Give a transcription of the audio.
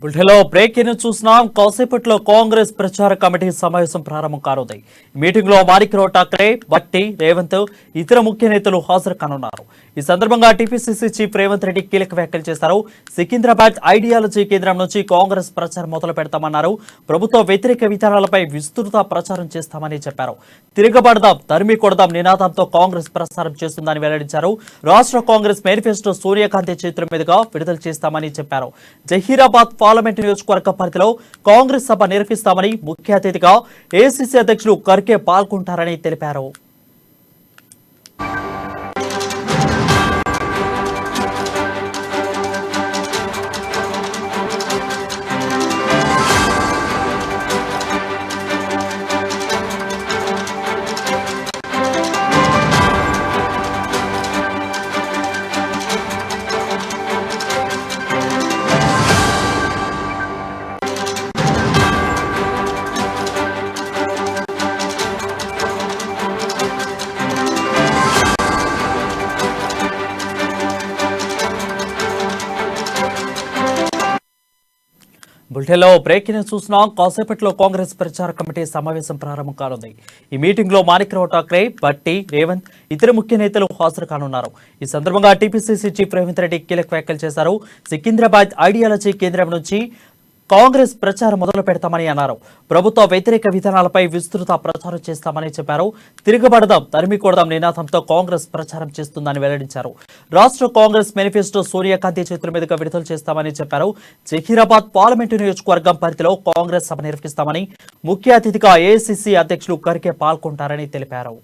బుల్టెలో breaking చూస్తున్నాం. కాసేపట్లో కాంగ్రెస్ ప్రచార కమిటీ సమావేశం ప్రారంభం కానుంది. మీటింగ్ లో మాణిక్రావు ఠాక్రే, భట్టి, రేవంత్, ఇతర ముఖ్య నేతలు హాజరు కానున్నారు. ఈ సందర్భంగా టీపీసీసీ చీఫ్ రేవంత్ రెడ్డి కీలక వ్యాఖ్యలు చేశారు. సికింద్రాబాద్ ఐడియాలజీ కేంద్రం నుంచి కాంగ్రెస్ ప్రచారం మొదలు పెడతామన్నారు. ప్రభుత్వ వ్యతిరేక విధానాలపై విస్తృత ప్రచారం చేస్తామని చెప్పారు. తిరగబడదాం, తరిమి కొడదాం నినాదంతో కాంగ్రెస్ ప్రచారం చేస్తుందని వెల్లడించారు. రాష్ట్ర కాంగ్రెస్ మేనిఫెస్టో సూర్యకాంతి చేతుల మీదుగా విడుదల చేస్తామని చెప్పారు. జహీరాబాద్ పార్లమెంటు నియోజకవర్గ పరిధిలో కాంగ్రెస్ సభ నిర్వహిస్తామని, ముఖ్య అతిథిగా ఏఐసీసీ అధ్యక్షులు ఖర్గే పాల్గొంటారని తెలిపారు. బుల్టెలో బ్రేకింగ్ చూస్తున్నాం. కాసేపట్లో కాంగ్రెస్ ప్రచార కమిటీ సమావేశం ప్రారంభం కానుంది. ఈ మీటింగ్ లో మాణిక్రావు ఠాక్రే, భట్టి, రేవంత్, ఇతర ముఖ్య నేతలు హాజరు కానున్నారు. ఈ సందర్భంగా టీపీసీసీ చీఫ్ రేవంత్ రెడ్డి కీలక వ్యాఖ్యలు చేశారు. సికింద్రాబాద్ ఐడియాలజీ కేంద్రం నుంచి కాంగ్రెస్ ప్రచారం మొదలు పెడతామని అన్నారు. ప్రభుత్వ వ్యతిరేక విధానాలపై విస్తృత ప్రచారం చేస్తామని చెప్పారు. తిరగబడదాం, తరిమి కొడదాం నినాదంతో కాంగ్రెస్ ప్రచారం చేస్తుందని వెల్లడించారు. రాష్ట్ర కాంగ్రెస్ మేనిఫెస్టో సూర్యకాంతి చేతుల మీదుగా విడుదల చేస్తామని చెప్పారు. జహీరాబాద్ పార్లమెంటు నియోజకవర్గం పరిధిలో కాంగ్రెస్ సభ నిర్వహిస్తామని, ముఖ్య అతిథిగా ఏఐసీసీ అధ్యక్షులు ఖర్గే పాల్గొంటారని తెలిపారు.